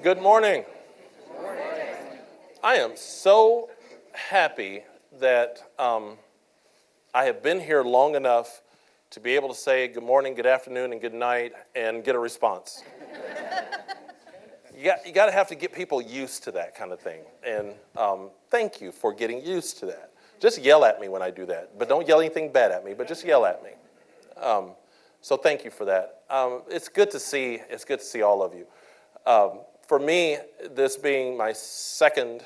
Good morning. I am so happy that I have been here long enough to be able to say good morning, good afternoon, and good night and get a response. You got to have to get people used to that kind of thing. And thank you for getting used to that. Just yell at me when I do that. But don't yell anything bad at me, but just yell at me. So thank you for that. It's good to see all of you. For me, this being my second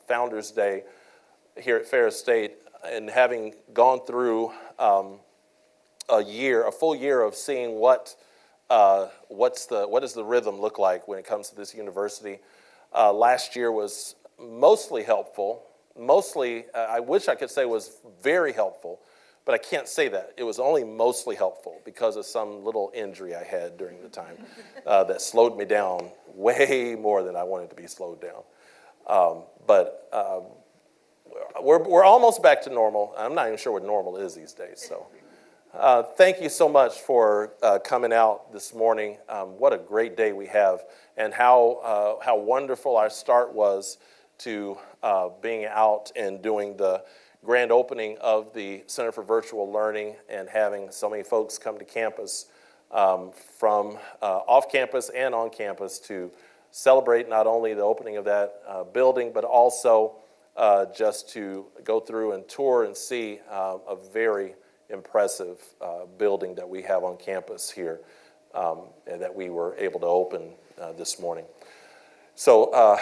Founders Day here at Ferris State, and having gone through a full year of seeing what does the rhythm look like when it comes to this university. Last year was mostly helpful. I wish I could say was very helpful, but I can't say that. It was only mostly helpful because of some little injury I had during the time that slowed me down way more than I wanted to be slowed down. But we're almost back to normal. I'm not even sure what normal is these days. So thank you so much for coming out this morning. What a great day we have, and how wonderful our start was to being out and doing the grand opening of the Center for Virtual Learning and having so many folks come to campus from off campus and on campus to celebrate not only the opening of that building, but also just to go through and tour and see a very impressive building that we have on campus here and that we were able to open this morning. So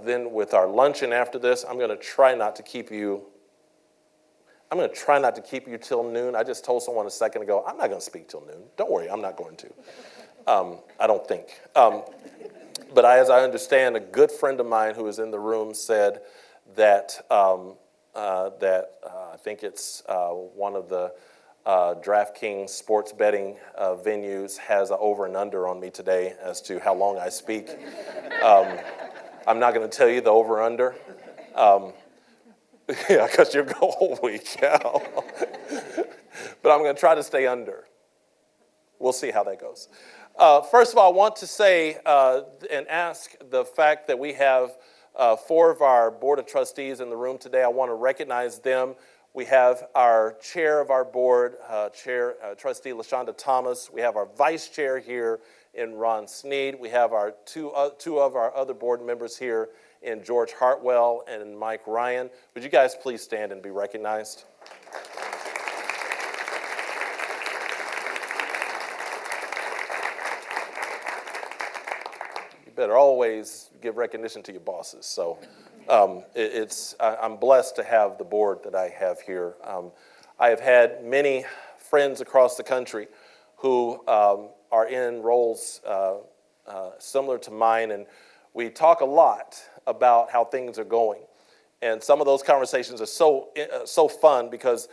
then with our luncheon after this, I'm going to try not to keep you till noon. I just told someone a second ago, I'm not going to speak till noon. Don't worry, I'm not going to. I don't think. But as I understand, a good friend of mine who is in the room said that I think it's one of the DraftKings sports betting venues has an over and under on me today as to how long I speak. I'm not going to tell you the over under. Yeah, because you'll go a whole week. Yeah. But I'm going to try to stay under. We'll see how that goes. First of all, I want to say and ask the fact that we have 4 of our Board of Trustees in the room today. I want to recognize them. We have our chair of our board, Trustee LaShonda Thomas. We have our vice chair here in Ron Sneed. We have our two of our other board members here in George Hartwell and Mike Ryan. Would you guys please stand and be recognized? You better always give recognition to your bosses. So I'm blessed to have the board that I have here. I have had many friends across the country who are in roles similar to mine, and we talk a lot about how things are going. And some of those conversations are so fun because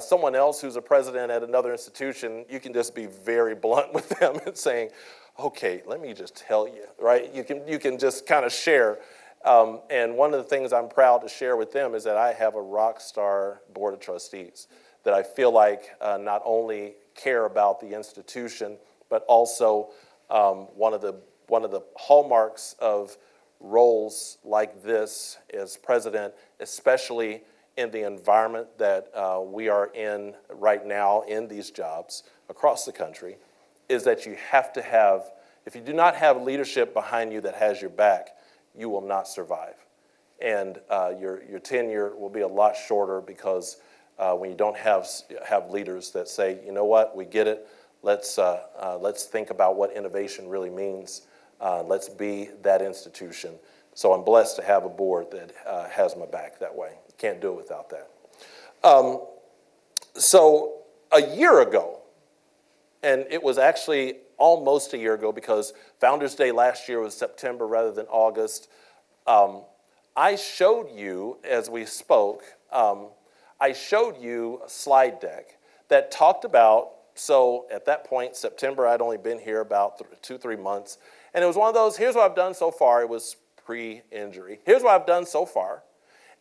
someone else who's a president at another institution, you can just be very blunt with them and saying, okay, let me just tell you, right? You can just kind of share. And one of the things I'm proud to share with them is that I have a rock star board of trustees that I feel like not only care about the institution, but also one of the hallmarks of roles like this as president, especially in the environment that we are in right now in these jobs across the country, is that you have to have, if you do not have leadership behind you that has your back, you will not survive. And your tenure will be a lot shorter because when you don't have leaders that say, you know what, we get it, let's think about what innovation really means. Let's be that institution. So I'm blessed to have a board that has my back that way. Can't do it without that. So a year ago, and it was actually almost a year ago because Founders Day last year was September rather than August, I showed you, as we spoke, I showed you a slide deck that talked about, so at that point, September, I'd only been here about 2-3 months, and it was one of those, here's what I've done so far. It was pre-injury. Here's what I've done so far,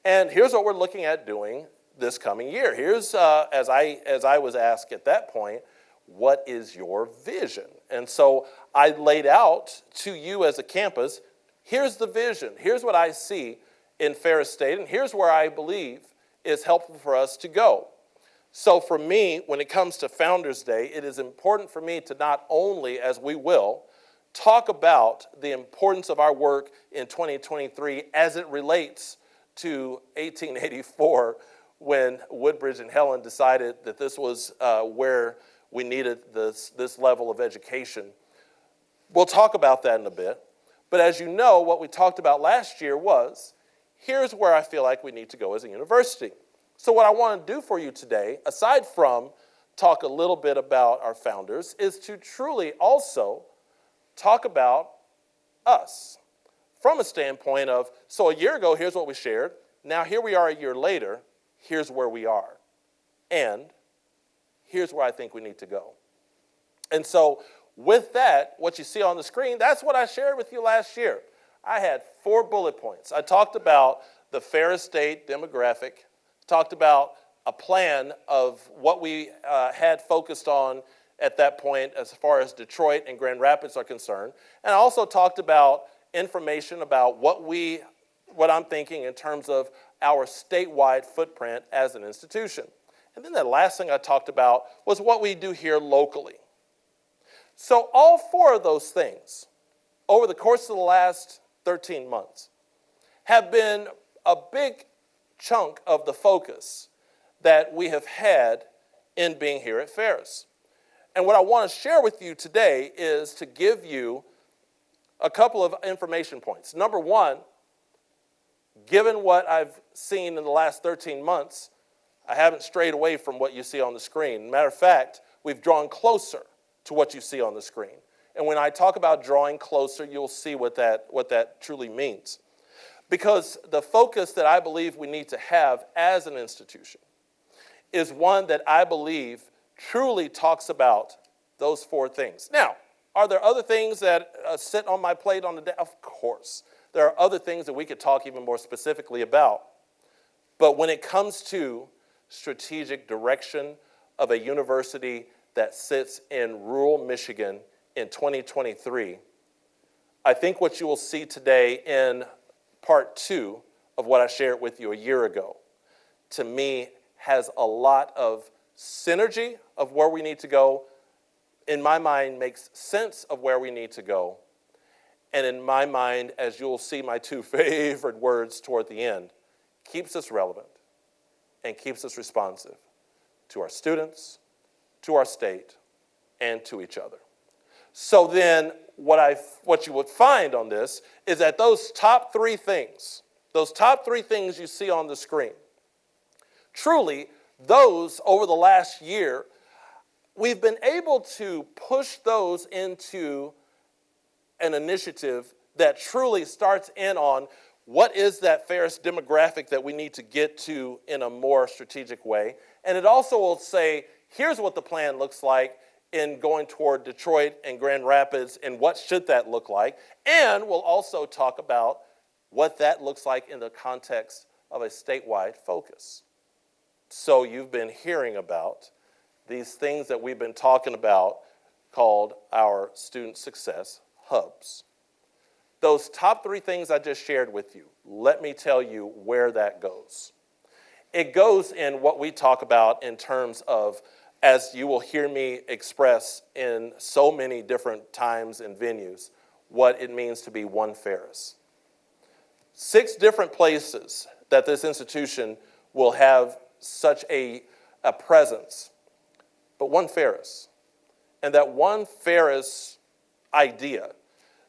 and here's what we're looking at doing this coming year. Here's, as I was asked at that point, what is your vision? And so I laid out to you as a campus, here's the vision. Here's what I see in Ferris State, and here's where I believe is helpful for us to go. So for me, when it comes to Founders Day, it is important for me to not only, as we will, talk about the importance of our work in 2023 as it relates to 1884, when Woodbridge and Helen decided that this was where we needed this level of education. We'll talk about that in a bit. But as you know, what we talked about last year was, here's where I feel like we need to go as a university. So what I want to do for you today, aside from talk a little bit about our founders, is to truly also talk about us from a standpoint of, so a year ago, here's what we shared. Now here we are a year later, here's where we are. And here's where I think we need to go. And so with that, what you see on the screen, that's what I shared with you last year. I had 4 bullet points. I talked about the Ferris State demographic, talked about a plan of what we had focused on at that point as far as Detroit and Grand Rapids are concerned. And I also talked about information about what I'm thinking in terms of our statewide footprint as an institution. And then the last thing I talked about was what we do here locally. So all 4 of those things over the course of the last 13 months have been a big chunk of the focus that we have had in being here at Ferris. And what I want to share with you today is to give you a couple of information points. Number one, given what I've seen in the last 13 months, I haven't strayed away from what you see on the screen. Matter of fact, we've drawn closer to what you see on the screen. And when I talk about drawing closer, you'll see what that truly means. Because the focus that I believe we need to have as an institution is one that I believe truly talks about those 4 things. Now, are there other things that sit on my plate on the day? Of course. There are other things that we could talk even more specifically about. But when it comes to strategic direction of a university that sits in rural Michigan in 2023, I think what you will see today in part 2 of what I shared with you a year ago, to me, has a lot of synergy of where we need to go. In my mind, makes sense of where we need to go. And in my mind, as you'll see my 2 favorite words toward the end, keeps us relevant and keeps us responsive to our students, to our state, and to each other. So then what you would find on this is that those top 3 things you see on the screen, truly, those over the last year, we've been able to push those into an initiative that truly starts in on what is that Ferris demographic that we need to get to in a more strategic way. And it also will say, here's what the plan looks like in going toward Detroit and Grand Rapids, and what should that look like. And we'll also talk about what that looks like in the context of a statewide focus. So you've been hearing about these things that we've been talking about called our student success hubs. Those top 3 things I just shared with you, let me tell you where that goes. It goes in what we talk about in terms of, as you will hear me express in so many different times and venues, what it means to be one Ferris. 6 different places that this institution will have such a presence, but one Ferris. And that one Ferris idea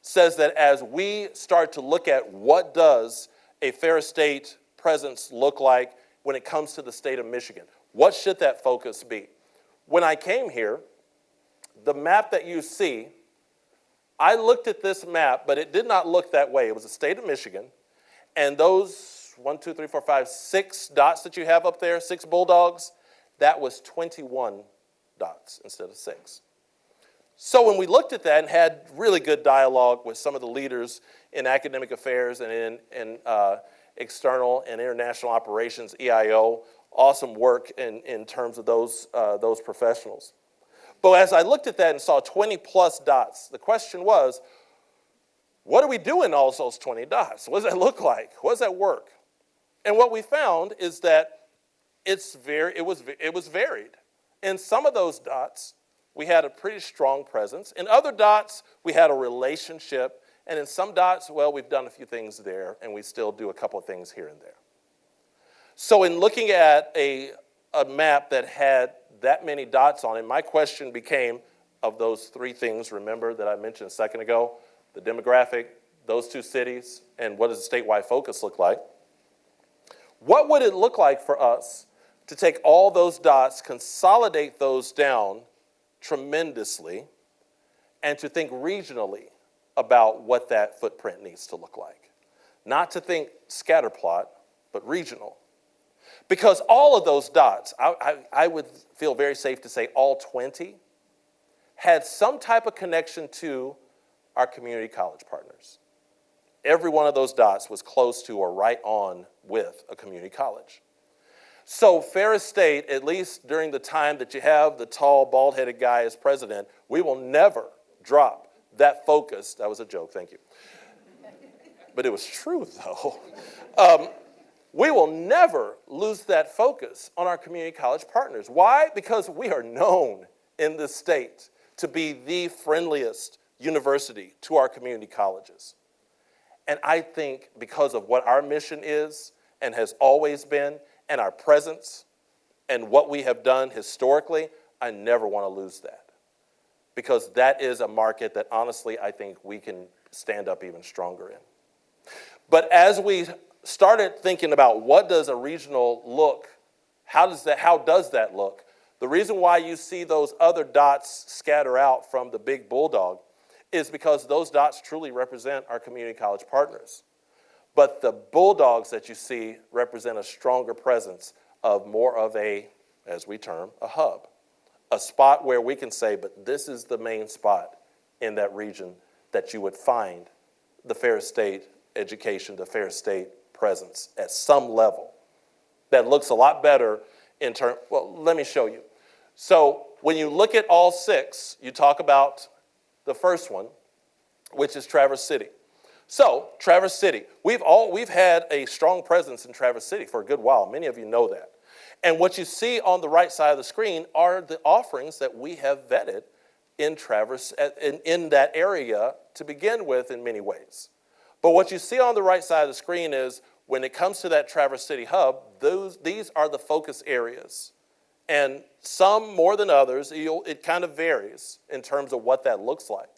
says that as we start to look at what does a Ferris State presence look like when it comes to the state of Michigan, what should that focus be? When I came here, the map that you see, I looked at this map, but it did not look that way. It was the state of Michigan, and those 6 dots that you have up there, 6 bulldogs, that was 21 dots instead of 6. So when we looked at that and had really good dialogue with some of the leaders in academic affairs and in external and international operations, EIO, awesome work in terms of those professionals. But as I looked at that and saw 20 plus dots, the question was, what do we do in all those 20 dots? What does that look like? What does that work? And what we found is that it was varied. In some of those dots, we had a pretty strong presence. In other dots, we had a relationship. And in some dots, well, we've done a few things there, and we still do a couple of things here and there. So in looking at a map that had that many dots on it, my question became, of those three things, remember, that I mentioned a second ago, the demographic, those two cities, and what does the statewide focus look like? What would it look like for us to take all those dots, consolidate those down tremendously, and to think regionally about what that footprint needs to look like? Not to think scatter plot, but regional. Because all of those dots, I would feel very safe to say all 20, had some type of connection to our community college partners. Every one of those dots was close to or right on with a community college. So Ferris State, at least during the time that you have the tall, bald-headed guy as president, we will never drop that focus. That was a joke, thank you. But it was true, though. We will never lose that focus on our community college partners. Why? Because we are known in this state to be the friendliest university to our community colleges. And I think because of what our mission is and has always been, and our presence and what we have done historically, I never want to lose that. Because that is a market that honestly I think we can stand up even stronger in. But as we started thinking about what does a regional look, how does that look? The reason why you see those other dots scatter out from the big bulldog is because those dots truly represent our community college partners. But the bulldogs that you see represent a stronger presence of more of a, as we term, a hub. A spot where we can say, but this is the main spot in that region that you would find the Ferris State education, the Ferris State presence at some level that looks a lot better in terms, well, let me show you. So when you look at all six, you talk about the first one, which is Traverse City. So, Traverse City, we've had a strong presence in Traverse City for a good while. Many of you know that. And what you see on the right side of the screen are the offerings that we have vetted in in that area to begin with in many ways. But what you see on the right side of the screen is when it comes to that Traverse City hub, these are the focus areas. And some more than others, it kind of varies in terms of what that looks like.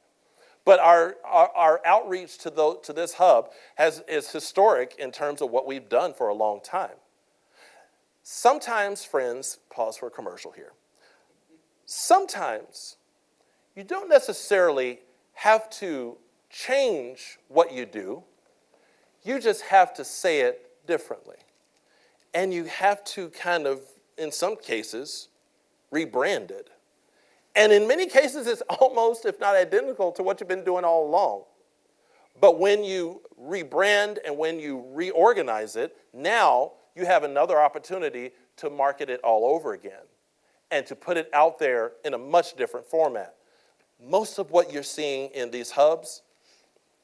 But our outreach to this hub is historic in terms of what we've done for a long time. Sometimes, friends, pause for a commercial here. Sometimes you don't necessarily have to change what you do. You just have to say it differently. And you have to kind of, in some cases, rebrand it. And in many cases, it's almost, if not identical, to what you've been doing all along. But when you rebrand and when you reorganize it, now you have another opportunity to market it all over again and to put it out there in a much different format. Most of what you're seeing in these hubs,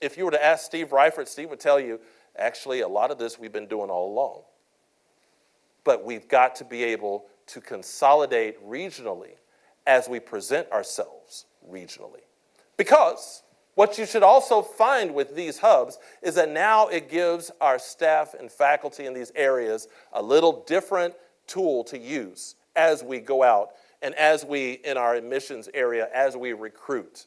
if you were to ask Steve Reifert, Steve would tell you, actually, a lot of this we've been doing all along. But we've got to be able to consolidate regionally as we present ourselves regionally. Because what you should also find with these hubs is that now it gives our staff and faculty in these areas a little different tool to use as we go out and as we, in our admissions area, as we recruit.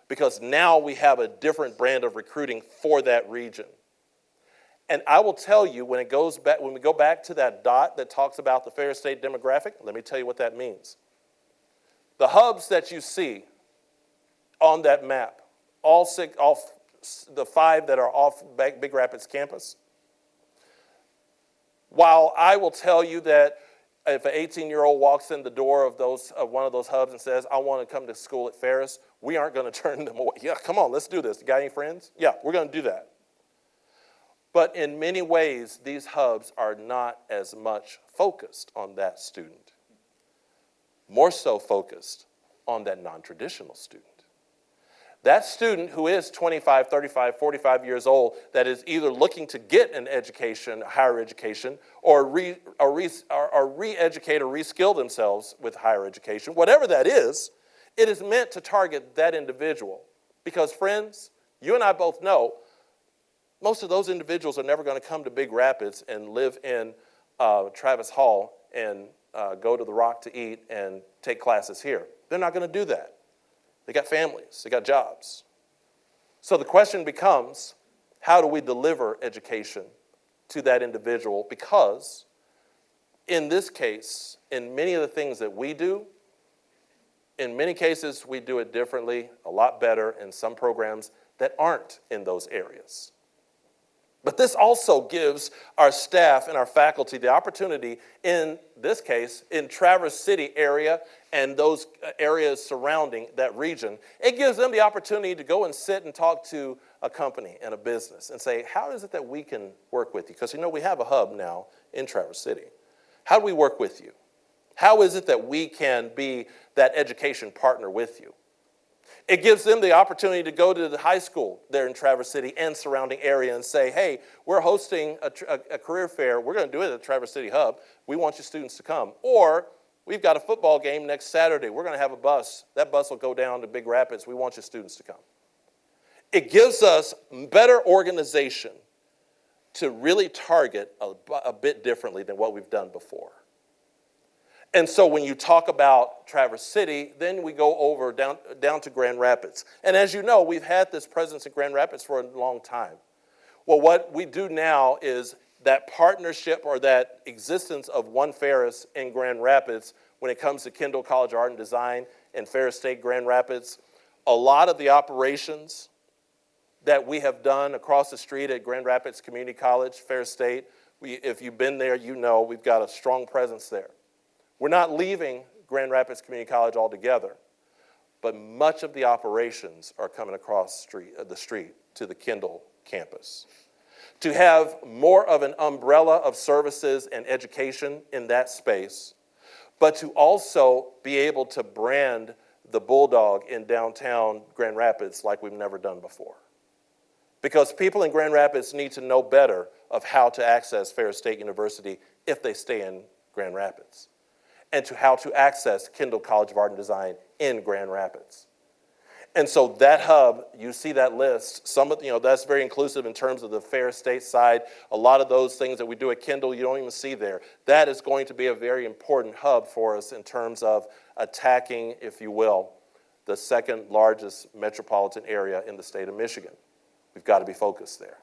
Because now we have a different brand of recruiting for that region. And I will tell you, when we go back to that dot that talks about the Ferris State demographic, let me tell you what that means. The hubs that you see on that map, the 5 that are off Big Rapids campus, while I will tell you that if an 18-year-old walks in the door of one of those hubs and says, I want to come to school at Ferris, we aren't going to turn them away. Yeah, come on, let's do this. You got any friends? Yeah, we're going to do that. But in many ways, these hubs are not as much focused on that student. More so focused on that non-traditional student. That student who is 25, 35, 45 years old that is either looking to get an education, a higher education, or re-educate or reskill themselves with higher education, whatever that is, it is meant to target that individual. Because friends, you and I both know most of those individuals are never going to come to Big Rapids and live in Travis Hall and go to the Rock to eat and take classes here. They're not going to do that. They got families. They got jobs. So the question becomes, how do we deliver education to that individual? Because in this case, in many of the things that we do, in many cases we do it differently, a lot better in some programs that aren't in those areas. But this also gives our staff and our faculty the opportunity, in this case, in Traverse City area and those areas surrounding that region, it gives them the opportunity to go and sit and talk to a company and a business and say, how is it that we can work with you? Because, we have a hub now in Traverse City. How do we work with you? How is it that we can be that education partner with you? It gives them the opportunity to go to the high school there in Traverse City and surrounding area and say, hey, we're hosting a career fair. We're going to do it at the Traverse City Hub. We want you students to come. Or we've got a football game next Saturday. We're going to have a bus. That bus will go down to Big Rapids. We want your students to come. It gives us better organization to really target a bit differently than what we've done before. And so when you talk about Traverse City, then we go over down to Grand Rapids. And as you know, we've had this presence in Grand Rapids for a long time. Well, what we do now is that partnership or that existence of one Ferris in Grand Rapids when it comes to Kendall College of Art and Design and Ferris State Grand Rapids. A lot of the operations that we have done across the street at Grand Rapids Community College, Ferris State, if you've been there, you know we've got a strong presence there. We're not leaving Grand Rapids Community College altogether, but much of the operations are coming across the street to the Kendall campus. To have more of an umbrella of services and education in that space, but to also be able to brand the Bulldog in downtown Grand Rapids like we've never done before. Because people in Grand Rapids need to know better of how to access Ferris State University if they stay in Grand Rapids, and to how to access Kendall College of Art and Design in Grand Rapids. And so that hub, you see that list, some of, that's very inclusive in terms of the Ferris State side. A lot of those things that we do at Kendall, you don't even see there. That is going to be a very important hub for us in terms of attacking, if you will, the second largest metropolitan area in the state of Michigan. We've got to be focused there.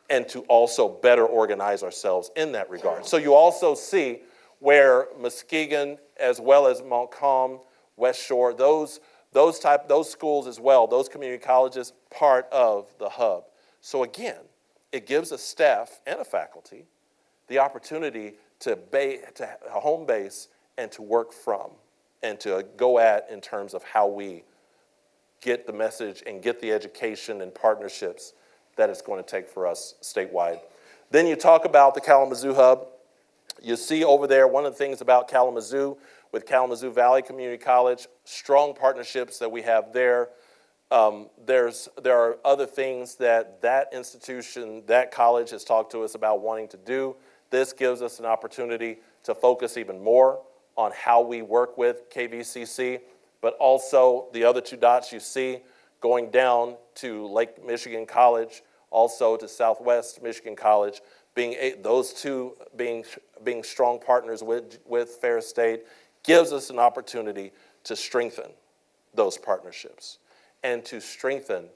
And to also better organize ourselves in that regard. So you also see where Muskegon, as well as Montcalm, West Shore, those schools as well, those community colleges, part of the hub. So again, it gives a staff and a faculty the opportunity to a home base and to work from and to go at in terms of how we get the message and get the education and partnerships that it's going to take for us statewide. Then you talk about the Kalamazoo hub. You see over there, one of the things about Kalamazoo, with Kalamazoo Valley Community College, strong partnerships that we have there. There are other things that institution, that college has talked to us about wanting to do. This gives us an opportunity to focus even more on how we work with KVCC, but also the other two dots you see going down to Lake Michigan College, also to Southwest Michigan College, those two being strong partners with Ferris State, gives us an opportunity to strengthen those partnerships and to strengthen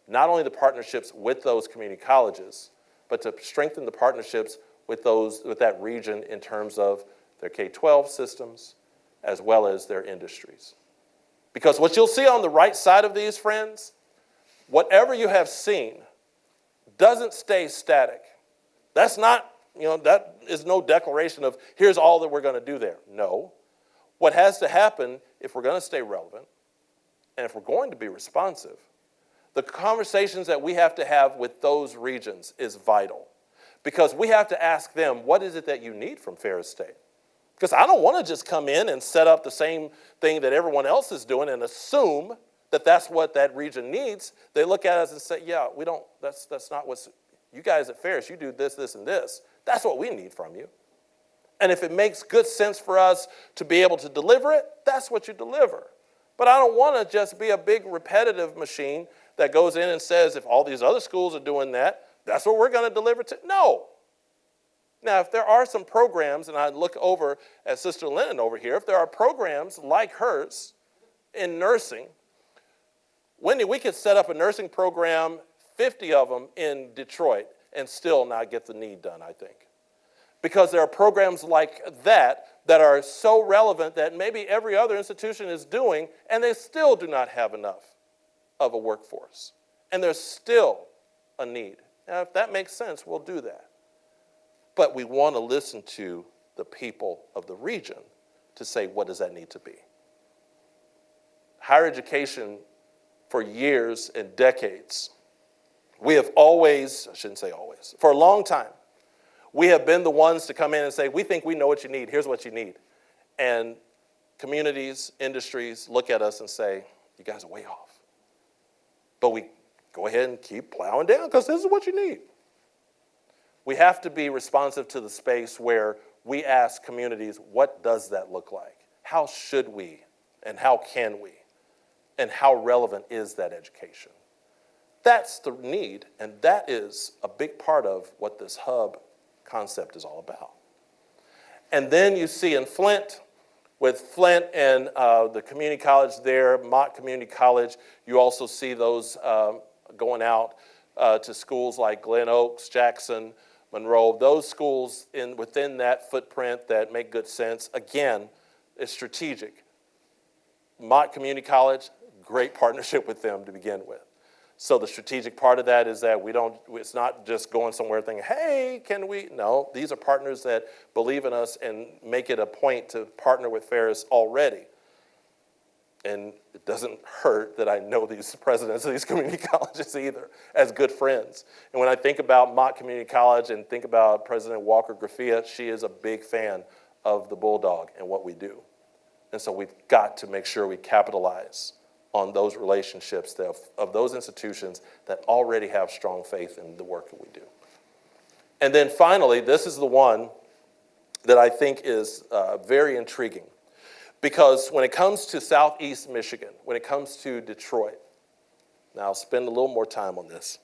not only the partnerships with those community colleges, but to strengthen the partnerships with that region in terms of their K-12 systems as well as their industries. Because what you'll see on the right side of these, friends, whatever you have seen doesn't stay static. That's not, that is no declaration of here's all that we're going to do there. No. What has to happen if we're going to stay relevant and if we're going to be responsive, the conversations that we have to have with those regions is vital. Because we have to ask them, what is it that you need from Ferris State? Because I don't want to just come in and set up the same thing that everyone else is doing and assume that that's what that region needs. They look at us and say, yeah, we don't, that's not what's, you guys at Ferris, you do this, this, and this. That's what we need from you. And if it makes good sense for us to be able to deliver it, that's what you deliver. But I don't want to just be a big repetitive machine that goes in and says, if all these other schools are doing that, that's what we're going to deliver to. No. Now, if there are some programs, and I look over at Sister Lennon over here, if there are programs like hers in nursing, Wendy, we could set up a nursing program, 50 of them in Detroit, and still not get the need done, I think. Because there are programs like that that are so relevant that maybe every other institution is doing, and they still do not have enough of a workforce. And there's still a need. Now, if that makes sense, we'll do that. But we want to listen to the people of the region to say, what does that need to be? Higher education, for years and decades, we have always, I shouldn't say always, for a long time, we have been the ones to come in and say, we think we know what you need, here's what you need. And communities, industries look at us and say, you guys are way off. But we go ahead and keep plowing down because this is what you need. We have to be responsive to the space where we ask communities, what does that look like? How should we and how can we? And how relevant is that education? That's the need, and that is a big part of what this hub concept is all about. And then you see in Flint, with Flint and the community college there, Mott Community College, you also see those going out to schools like Glen Oaks, Jackson, Monroe, those schools within that footprint that make good sense. Again, it's strategic. Mott Community College, great partnership with them to begin with. So the strategic part of that is that it's not just going somewhere thinking, hey, can we? No, these are partners that believe in us and make it a point to partner with Ferris already. And it doesn't hurt that I know these presidents of these community colleges either as good friends. And when I think about Mott Community College and think about President Walker Graffia, she is a big fan of the Bulldog and what we do. And so we've got to make sure we capitalize on those relationships of those institutions that already have strong faith in the work that we do. And then finally, this is the one that I think is very intriguing. Because when it comes to Southeast Michigan, when it comes to Detroit, now I'll spend a little more time on this.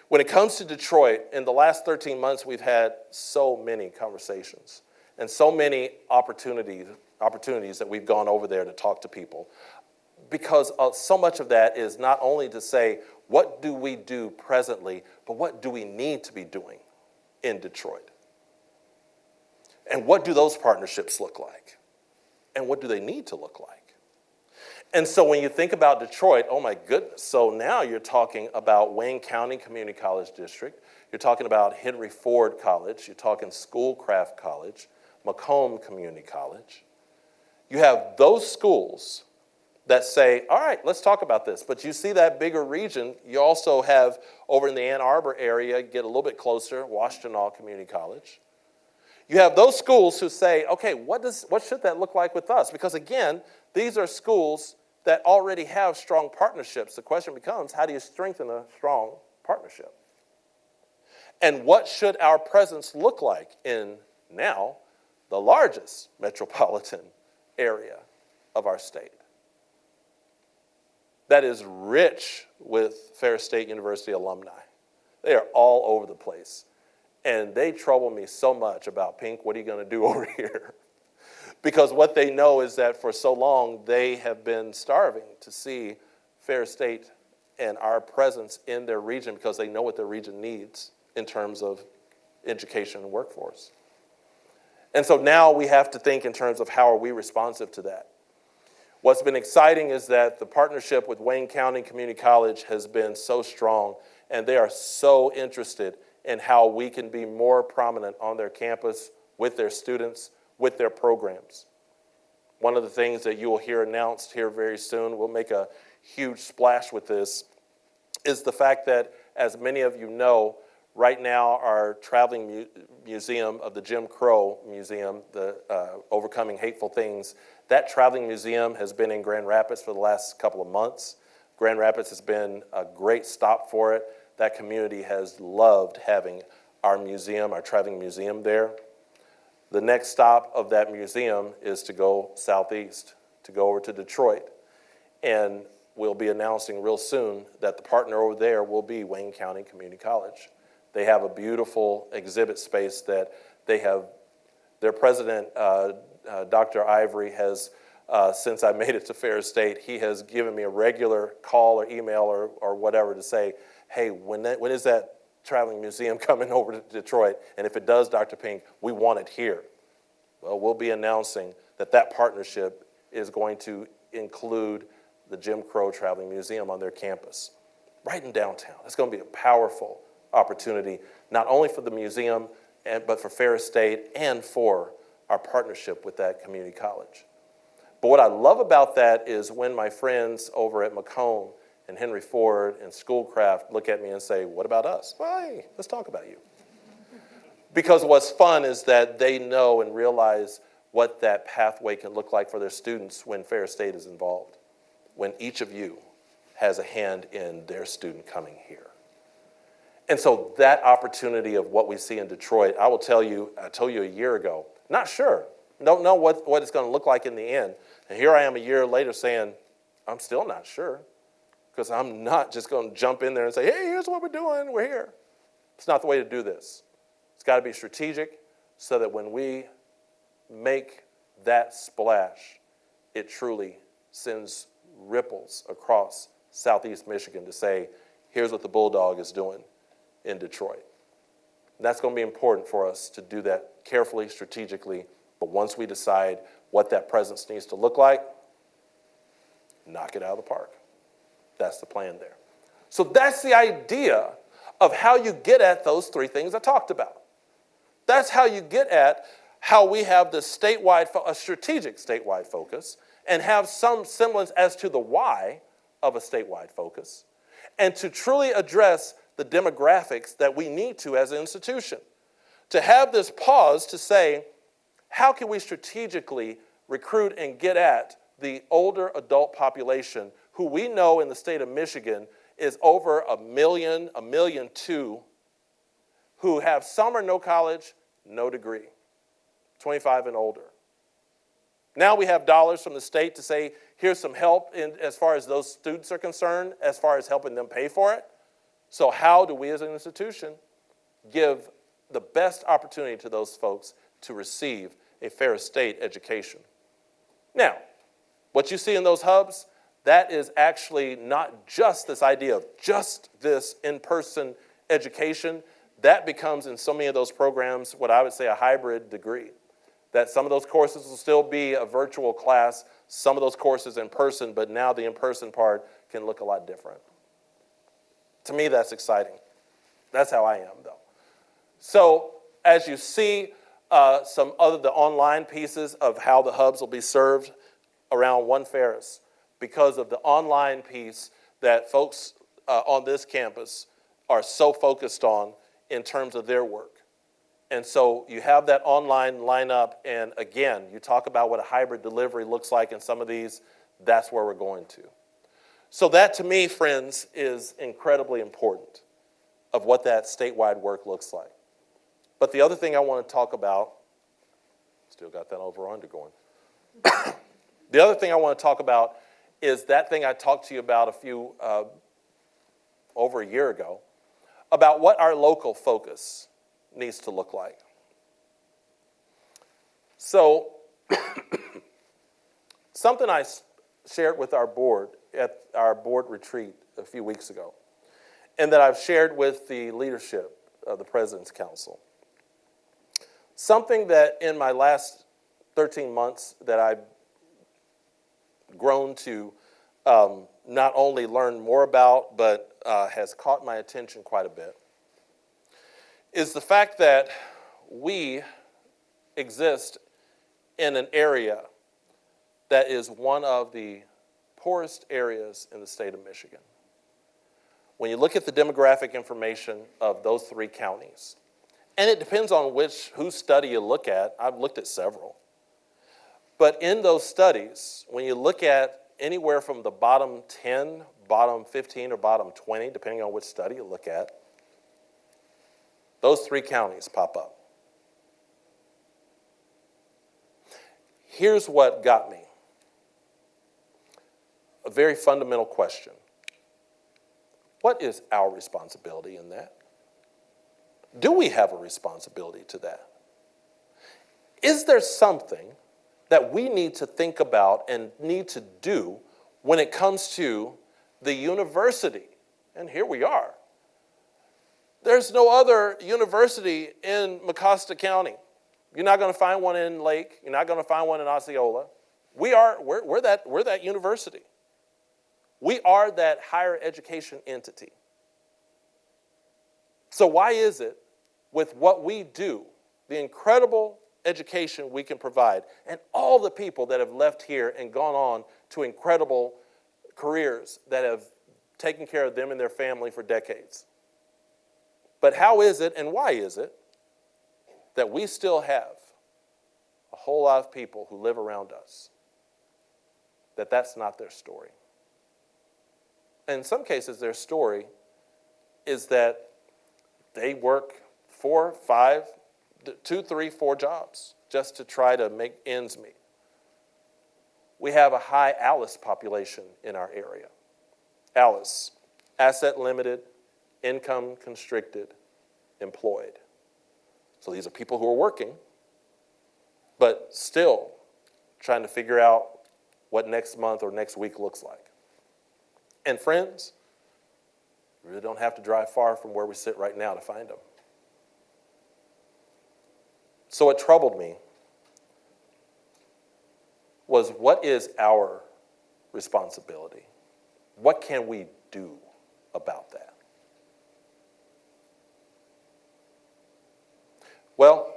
When it comes to Detroit, in the last 13 months, we've had so many conversations and so many opportunities that we've gone over there to talk to people. Because so much of that is not only to say, what do we do presently, but what do we need to be doing in Detroit? And what do those partnerships look like? And what do they need to look like? And so when you think about Detroit, oh my goodness, so now you're talking about Wayne County Community College District, you're talking about Henry Ford College, you're talking Schoolcraft College, Macomb Community College. You have those schools that say, all right, let's talk about this. But you see that bigger region, you also have over in the Ann Arbor area, get a little bit closer, Washtenaw Community College. You have those schools who say, okay, what should that look like with us? Because again, these are schools that already have strong partnerships. The question becomes, how do you strengthen a strong partnership? And what should our presence look like in now the largest metropolitan area of our state? That is rich with Ferris State University alumni. They are all over the place. And they trouble me so much about, Pink, what are you going to do over here? Because what they know is that for so long, they have been starving to see Ferris State and our presence in their region because they know what their region needs in terms of education and workforce. And so now we have to think in terms of how are we responsive to that. What's been exciting is that the partnership with Wayne County Community College has been so strong, and they are so interested in how we can be more prominent on their campus with their students, with their programs. One of the things that you will hear announced here very soon, we'll make a huge splash with this, is the fact that, as many of you know, Right now, our traveling museum of the Jim Crow Museum, the Overcoming Hateful Things, that traveling museum has been in Grand Rapids for the last couple of months. Grand Rapids has been a great stop for it. That community has loved having our museum, our traveling museum there. The next stop of that museum is to go southeast, to go over to Detroit. And we'll be announcing real soon that the partner over there will be Wayne County Community College. They have a beautiful exhibit space that they have. Their president, Dr. Ivory, has, since I made it to Ferris State, he has given me a regular call or email or whatever to say, hey, when is that traveling museum coming over to Detroit? And if it does, Dr. Pink, we want it here. Well, we'll be announcing that partnership is going to include the Jim Crow Traveling Museum on their campus, right in downtown. It's going to be a powerful opportunity, not only for the museum, but for Ferris State and for our partnership with that community college. But what I love about that is when my friends over at Macomb and Henry Ford and Schoolcraft look at me and say, what about us? Well, hey, let's talk about you. Because what's fun is that they know and realize what that pathway can look like for their students when Ferris State is involved, when each of you has a hand in their student coming here. And so that opportunity of what we see in Detroit, I told you a year ago, not sure, don't know what it's going to look like in the end. And here I am a year later saying, I'm still not sure, because I'm not just going to jump in there and say, hey, here's what we're doing, we're here. It's not the way to do this. It's got to be strategic so that when we make that splash, it truly sends ripples across Southeast Michigan to say, here's what the Bulldog is doing in Detroit. And that's going to be important for us to do that carefully, strategically, but once we decide what that presence needs to look like, knock it out of the park. That's the plan there. So that's the idea of how you get at those three things I talked about. That's how you get at how we have the a strategic statewide focus and have some semblance as to the why of a statewide focus, and to truly address the demographics that we need to as an institution. To have this pause to say, how can we strategically recruit and get at the older adult population who we know in the state of Michigan is over 1 million, 1.2 million, who have some or no college, no degree, 25 and older. Now we have dollars from the state to say, here's some help as far as those students are concerned, as far as helping them pay for it. So how do we as an institution give the best opportunity to those folks to receive a Ferris State education? Now, what you see in those hubs, that is actually not just this idea of just this in-person education. That becomes, in so many of those programs, what I would say a hybrid degree. That some of those courses will still be a virtual class, some of those courses in person, but now the in-person part can look a lot different. To me, that's exciting. That's how I am, though. So as you see some other the online pieces of how the hubs will be served around One Ferris, because of the online piece that folks on this campus are so focused on in terms of their work. And so you have that online lineup, and again, you talk about what a hybrid delivery looks like in some of these, that's where we're going to. So that, to me, friends, is incredibly important of what that statewide work looks like. But the other thing I want to talk about, still got that over-under going. The other thing I want to talk about is that thing I talked to you about over a year ago, about what our local focus needs to look like. So, something I shared with our board at our board retreat a few weeks ago, and that I've shared with the leadership of the President's Council. Something that in my last 13 months that I've grown to not only learn more about, but has caught my attention quite a bit, is the fact that we exist in an area that is one of the poorest areas in the state of Michigan. when you look at the demographic information of those 3 counties, and it depends on whose study you look at. I've looked at several. But in those studies, when you look at anywhere from the bottom 10, bottom 15, or bottom 20, depending on which study you look at, those 3 counties pop up. Here's what got me. A very fundamental question. What is our responsibility in that? Do we have a responsibility to that? Is there something that we need to think about and need to do when it comes to the university? And here we are. There's no other university in Mecosta County. You're not going to find one in Lake. You're not going to find one in Osceola. We're that university. We are that higher education entity. So why is it, with what we do, the incredible education we can provide, and all the people that have left here and gone on to incredible careers that have taken care of them and their family for decades, but how is it and why is it that we still have a whole lot of people who live around us that's not their story? In some cases, their story is that they work 4, 5, 2, 3, 4 jobs just to try to make ends meet. We have a high ALICE population in our area. ALICE, asset limited, income constricted, employed. So these are people who are working, but still trying to figure out what next month or next week looks like. And friends, we really don't have to drive far from where we sit right now to find them. So what troubled me was, what is our responsibility? What can we do about that? Well,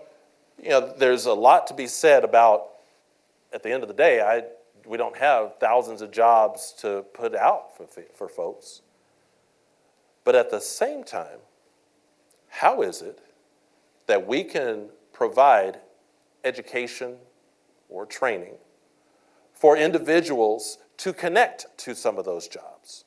there's a lot to be said about, at the end of the day, we don't have thousands of jobs to put out for folks. But at the same time, how is it that we can provide education or training for individuals to connect to some of those jobs?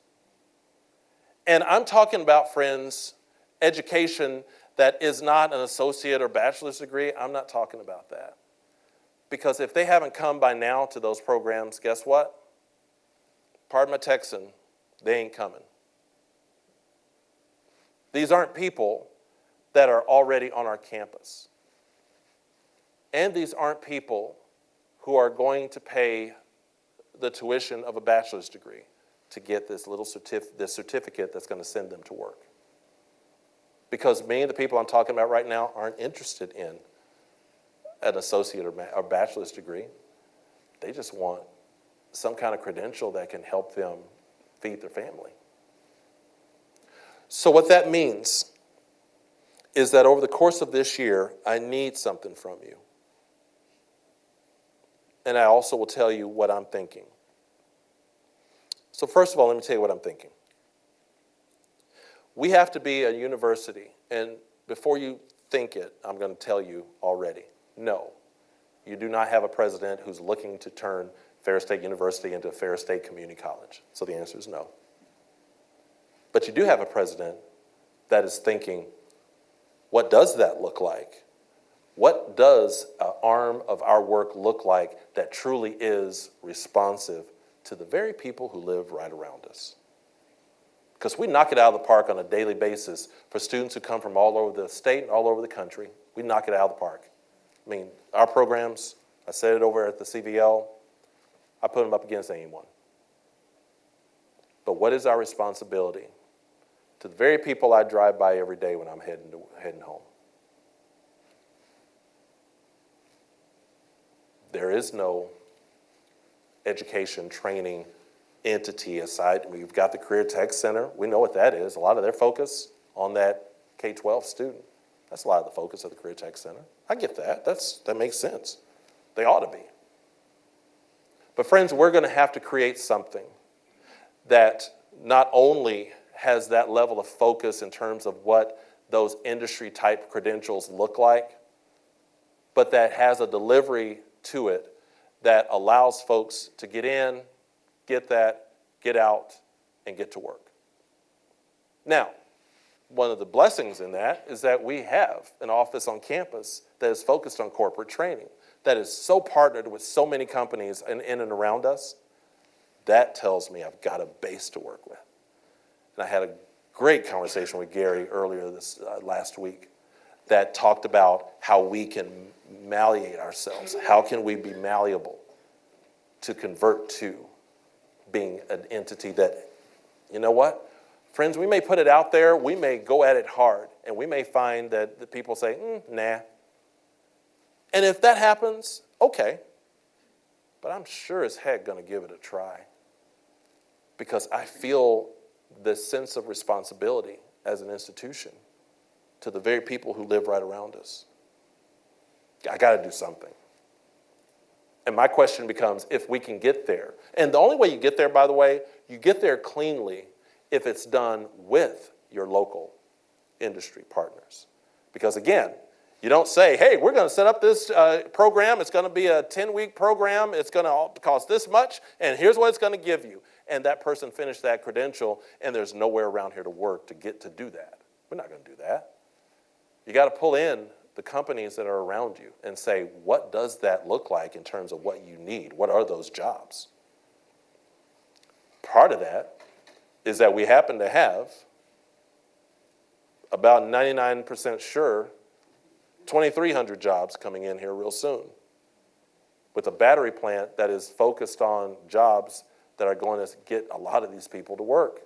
And I'm talking about, friends, education that is not an associate or bachelor's degree. I'm not talking about that. Because if they haven't come by now to those programs, guess what? Pardon my Texan, they ain't coming. These aren't people that are already on our campus. And these aren't people who are going to pay the tuition of a bachelor's degree to get this little certificate that's going to send them to work. Because many of the people I'm talking about right now aren't interested in an associate or bachelor's degree. They just want some kind of credential that can help them feed their family. So what that means is that over the course of this year, I need something from you. And I also will tell you what I'm thinking. So first of all, let me tell you what I'm thinking. We have to be a university, and before you think it, I'm going to tell you already. No, you do not have a president who's looking to turn Ferris State University into a Ferris State Community College. So the answer is no. But you do have a president that is thinking, what does that look like? What does an arm of our work look like that truly is responsive to the very people who live right around us? Because we knock it out of the park on a daily basis for students who come from all over the state and all over the country. We knock it out of the park. I mean, our programs, I said it over at the CVL, I put them up against anyone. But what is our responsibility to the very people I drive by every day when I'm heading home? There is no education training entity aside. We've got the Career Tech Center. We know what that is. A lot of their focus on that K-12 student. That's a lot of the focus of the Career Tech Center. I get that. That makes sense. They ought to be. But friends, we're going to have to create something that not only has that level of focus in terms of what those industry type credentials look like, but that has a delivery to it that allows folks to get in, get that, get out, and get to work. Now, one of the blessings in that is that we have an office on campus that is focused on corporate training, that is so partnered with so many companies in and around us. That tells me I've got a base to work with. And I had a great conversation with Gary earlier this last week that talked about how we can malleate ourselves. How can we be malleable to convert to being an entity that, you know what? Friends, we may put it out there, we may go at it hard, and we may find that the people say, nah. And if that happens, okay. But I'm sure as heck going to give it a try because I feel this sense of responsibility as an institution to the very people who live right around us. I got to do something. And my question becomes, if we can get there, and the only way you get there, by the way, you get there cleanly if it's done with your local industry partners. Because again, you don't say, hey, we're going to set up this program. It's going to be a 10-week program. It's going to cost this much, and here's what it's going to give you. And that person finished that credential, and there's nowhere around here to work to get to do that. We're not going to do that. You got to pull in the companies that are around you and say, what does that look like in terms of what you need? What are those jobs? Part of that is that we happen to have about 99% sure 2,300 jobs coming in here real soon with a battery plant that is focused on jobs that are going to get a lot of these people to work.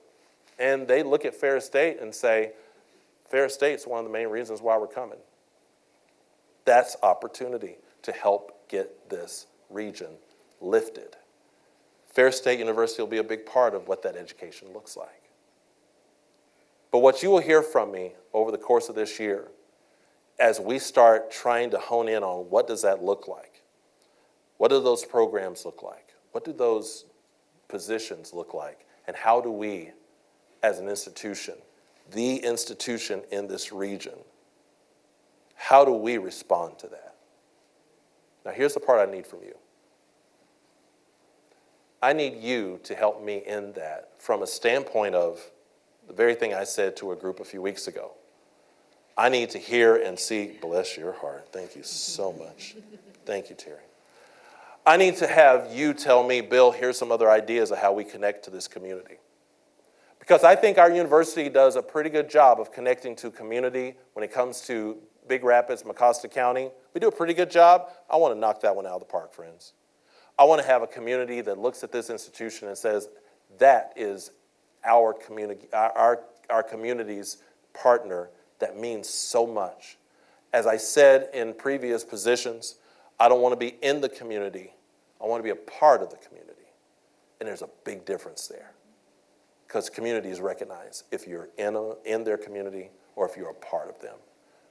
And they look at Ferris State and say, Ferris State's one of the main reasons why we're coming. That's opportunity to help get this region lifted. Ferris State University will be a big part of what that education looks like. But what you will hear from me over the course of this year, as we start trying to hone in on what does that look like, what do those programs look like, what do those positions look like, and how do we, as an institution, the institution in this region, how do we respond to that? Now, here's the part I need from you. I need you to help me in that from a standpoint of the very thing I said to a group a few weeks ago. I need to hear and see, bless your heart. Thank you so much. Thank you, Terry. I need to have you tell me, Bill, here's some other ideas of how we connect to this community. Because I think our university does a pretty good job of connecting to community when it comes to Big Rapids, Mecosta County. We do a pretty good job. I want to knock that one out of the park, friends. I want to have a community that looks at this institution and says, that is our community, our community's partner that means so much. As I said in previous positions, I don't want to be in the community. I want to be a part of the community. And there's a big difference there. Because communities recognize if you're in their community or if you're a part of them.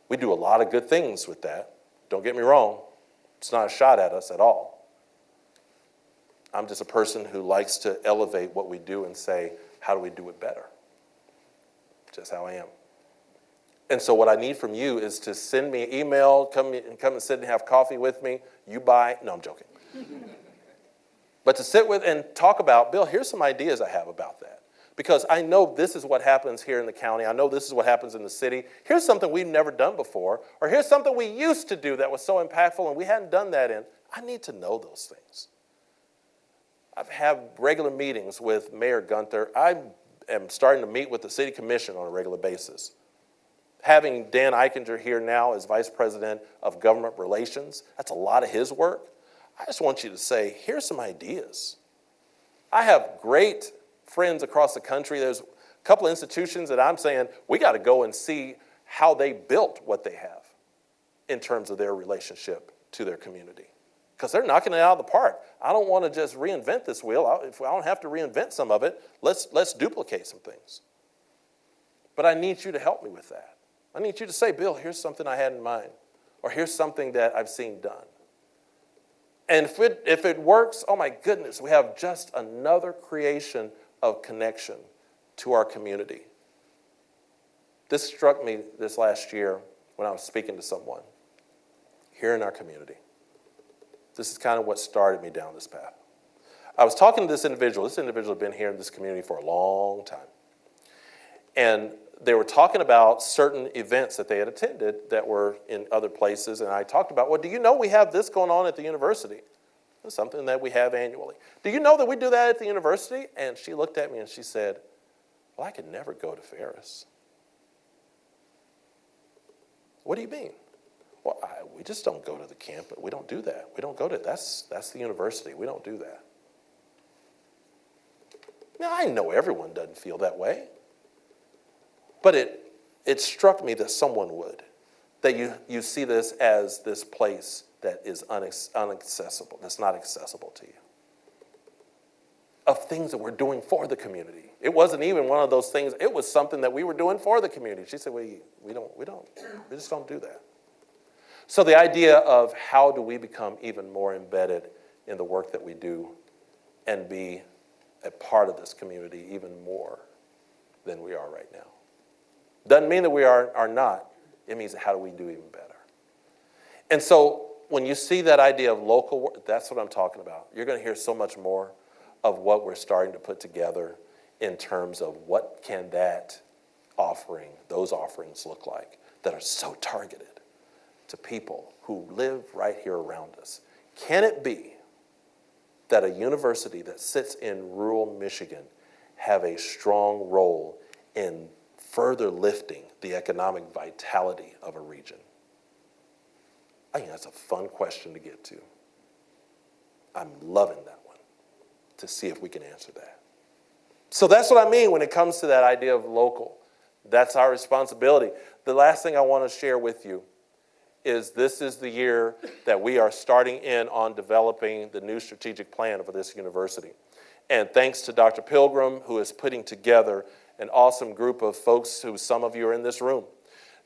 We do a lot of good things with that. Don't get me wrong. It's not a shot at us at all. I'm just a person who likes to elevate what we do and say, how do we do it better? Just how I am. And so what I need from you is to send me an email, come and sit and have coffee with me. You buy, no, I'm joking. But to sit with and talk about, Bill, here's some ideas I have about that. Because I know this is what happens here in the county. I know this is what happens in the city. Here's something we've never done before. Or here's something we used to do that was so impactful and we hadn't done that in. I need to know those things. I've had regular meetings with Mayor Gunther. I am starting to meet with the city commission on a regular basis. Having Dan Eichinger here now as Vice President of Government Relations, that's a lot of his work. I just want you to say, here's some ideas. I have great friends across the country. There's a couple of institutions that I'm saying, we got to go and see how they built what they have in terms of their relationship to their community. Because they're knocking it out of the park. I don't want to just reinvent this wheel. If I don't have to reinvent some of it, let's duplicate some things. But I need you to help me with that. I need you to say, Bill, here's something I had in mind. Or here's something that I've seen done. And if it works, oh my goodness, we have just another creation of connection to our community This struck me this last year when I was speaking to someone here in our community. This is kind of what started me down this path. I was talking to this individual. This individual had been here in this community for a long time. And they were talking about certain events that they had attended that were in other places. And I talked about, well, do you know we have this going on at the university? It's something that we have annually. Do you know that we do that at the university? And she looked at me and she said, well, I could never go to Ferris. What do you mean? Well, we just don't go to the camp. We don't do that. We don't go to, that's the university. We don't do that. Now, I know everyone doesn't feel that way. But it struck me that someone would. That you see this as this place that is inaccessible, that's not accessible to you. Of things that we're doing for the community. It wasn't even one of those things, it was something that we were doing for the community. She said, we just don't do that. So the idea of how do we become even more embedded in the work that we do and be a part of this community even more than we are right now. Doesn't mean that we are not. It means how do we do even better. And so when you see that idea of local work, that's what I'm talking about. You're going to hear so much more of what we're starting to put together in terms of what can that offering, those offerings look like that are so targeted to people who live right here around us. Can it be that a university that sits in rural Michigan have a strong role in further lifting the economic vitality of a region? I think that's a fun question to get to. I'm loving that one, to see if we can answer that. So that's what I mean when it comes to that idea of local. That's our responsibility. The last thing I want to share with you is this is the year that we are starting in on developing the new strategic plan for this university. And thanks to Dr. Pilgrim, who is putting together an awesome group of folks who some of you are in this room,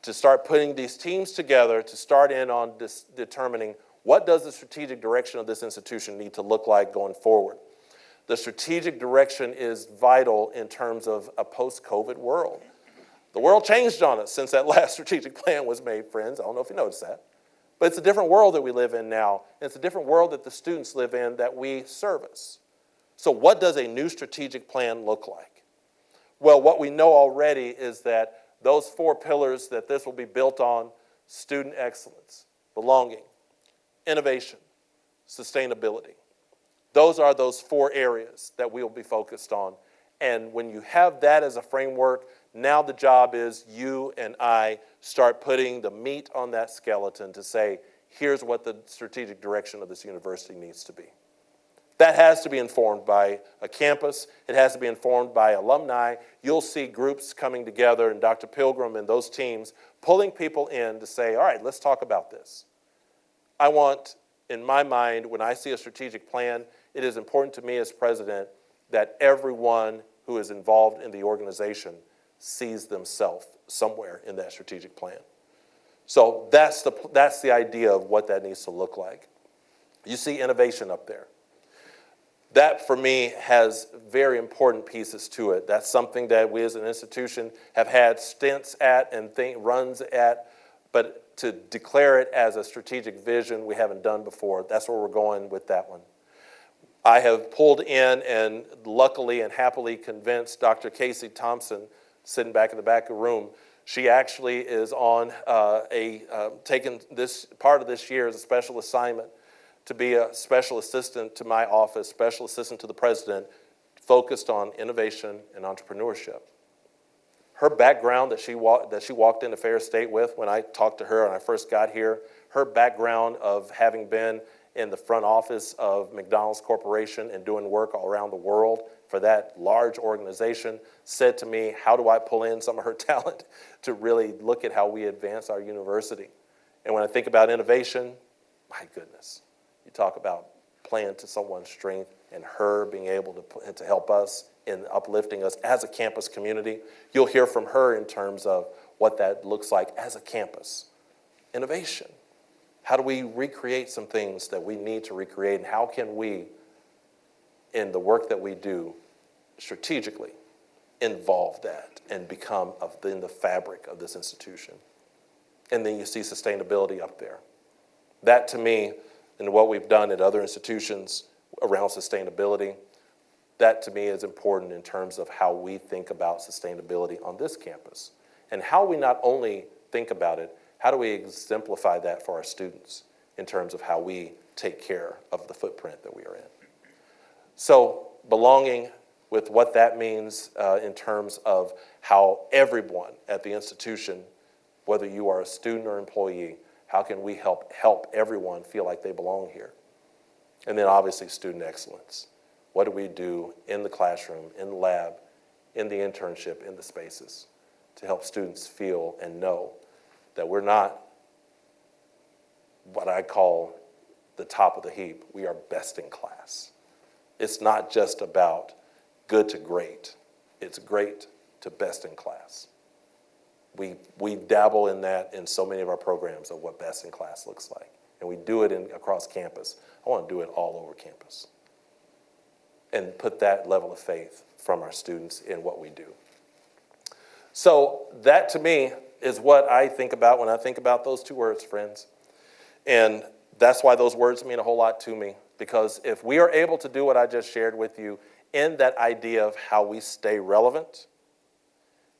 to start putting these teams together to start in on determining what does the strategic direction of this institution need to look like going forward. The strategic direction is vital in terms of a post-COVID world. The world changed on us since that last strategic plan was made, friends. I don't know if you noticed that. But it's a different world that we live in now. And it's a different world that the students live in that we service. So what does a new strategic plan look like? Well, what we know already is that those 4 pillars that this will be built on: student excellence, belonging, innovation, sustainability. Those are those 4 areas that we will be focused on. And when you have that as a framework, now the job is you and I start putting the meat on that skeleton to say, here's what the strategic direction of this university needs to be. That has to be informed by a campus. It has to be informed by alumni. You'll see groups coming together, and Dr. Pilgrim and those teams pulling people in to say, all right, let's talk about this. I want, in my mind, when I see a strategic plan, it is important to me as president that everyone who is involved in the organization sees themselves somewhere in that strategic plan. So that's the idea of what that needs to look like. You see innovation up there. That, for me, has very important pieces to it. That's something that we as an institution have had stints at and runs at, but to declare it as a strategic vision we haven't done before. That's where we're going with that one. I have pulled in and luckily and happily convinced Dr. Casey Thompson, sitting back in the back of the room. She actually is on taking this part of this year as a special assignment to be a special assistant to my office, special assistant to the president, focused on innovation and entrepreneurship. Her background that she walked into Ferris State with when I talked to her when I first got here, her background of having been in the front office of McDonald's Corporation and doing work all around the world for that large organization, said to me, how do I pull in some of her talent to really look at how we advance our university? And when I think about innovation, my goodness, you talk about playing to someone's strength and her being able to help us in uplifting us as a campus community. You'll hear from her in terms of what that looks like as a campus. Innovation. How do we recreate some things that we need to recreate, and how can we, in the work that we do strategically, involve that and become in the fabric of this institution. And then you see sustainability up there. That, to me, and what we've done at other institutions around sustainability, that to me is important in terms of how we think about sustainability on this campus. And how we not only think about it, how do we exemplify that for our students in terms of how we take care of the footprint that we are in. So belonging, with what that means in terms of how everyone at the institution, whether you are a student or employee, how can we help everyone feel like they belong here? And then obviously student excellence. What do we do in the classroom, in the lab, in the internship, in the spaces to help students feel and know that we're not what I call the top of the heap. We are best in class. It's not just about good to great. It's great to best in class. We dabble in that in so many of our programs of what best in class looks like. And we do it across campus. I want to do it all over campus. And put that level of faith from our students in what we do. So that to me is what I think about when I think about those two words, friends. And that's why those words mean a whole lot to me. Because if we are able to do what I just shared with you in that idea of how we stay relevant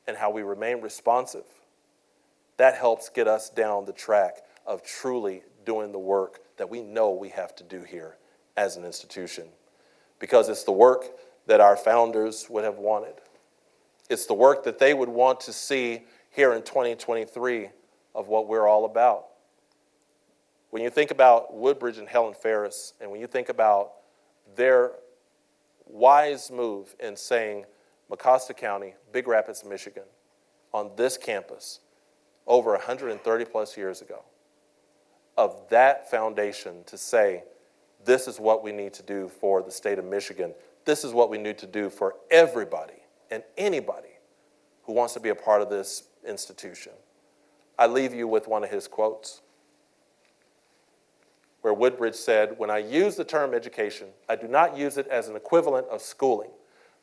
and how we remain responsive, that helps get us down the track of truly doing the work that we know we have to do here as an institution. Because it's the work that our founders would have wanted. It's the work that they would want to see here in 2023 of what we're all about. When you think about Woodbridge and Helen Ferris, and when you think about their wise move in saying Mecosta County, Big Rapids, Michigan, on this campus over 130 plus years ago, of that foundation to say, this is what we need to do for the state of Michigan. This is what we need to do for everybody and anybody who wants to be a part of this institution. I leave you with one of his quotes, where Woodbridge said, "When I use the term education, I do not use it as an equivalent of schooling.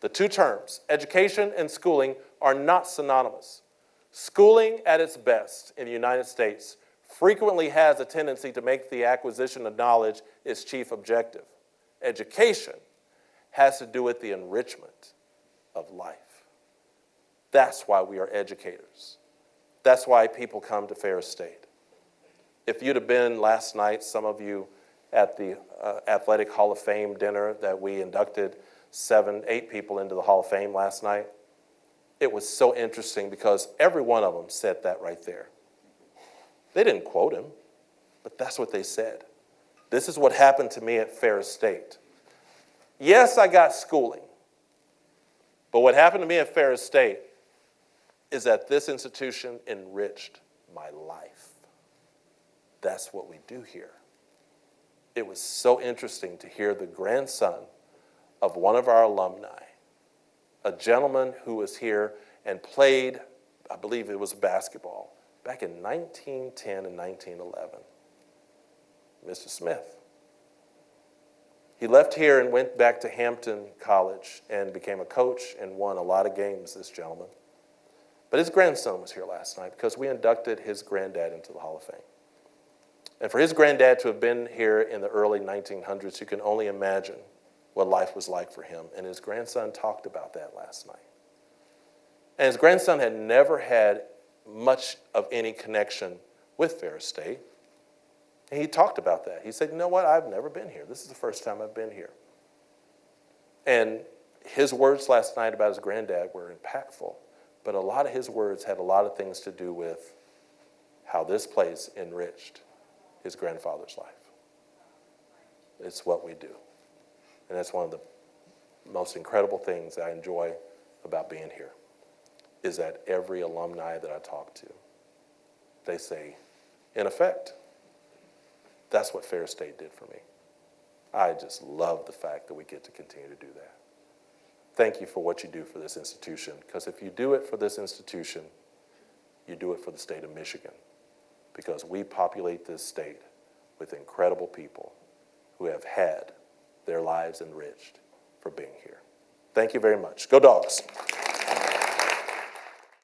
The two terms, education and schooling, are not synonymous. Schooling at its best in the United States frequently has a tendency to make the acquisition of knowledge its chief objective. Education has to do with the enrichment of life." That's why we are educators. That's why people come to Ferris State. If you'd have been last night, some of you at the Athletic Hall of Fame dinner that we inducted 7, 8 people into the Hall of Fame last night, it was so interesting because every one of them said that right there. They didn't quote him, but that's what they said. This is what happened to me at Ferris State. Yes, I got schooling, but what happened to me at Ferris State is that this institution enriched my life. That's what we do here. It was so interesting to hear the grandson of one of our alumni, a gentleman who was here and played, I believe it was basketball, back in 1910 and 1911, Mr. Smith. He left here and went back to Hampton College and became a coach and won a lot of games, this gentleman. But his grandson was here last night because we inducted his granddad into the Hall of Fame. And for his granddad to have been here in the early 1900s, you can only imagine what life was like for him. And his grandson talked about that last night. And his grandson had never had much of any connection with Ferris State. And he talked about that. He said, "You know what? I've never been here. This is the first time I've been here." And his words last night about his granddad were impactful. But a lot of his words had a lot of things to do with how this place enriched his grandfather's life. It's what we do. And that's one of the most incredible things I enjoy about being here, is that every alumni that I talk to, they say, in effect, that's what Ferris State did for me. I just love the fact that we get to continue to do that. Thank you for what you do for this institution, because if you do it for this institution, you do it for the state of Michigan, because we populate this state with incredible people who have had their lives enriched for being here. Thank you very much. Go Dogs.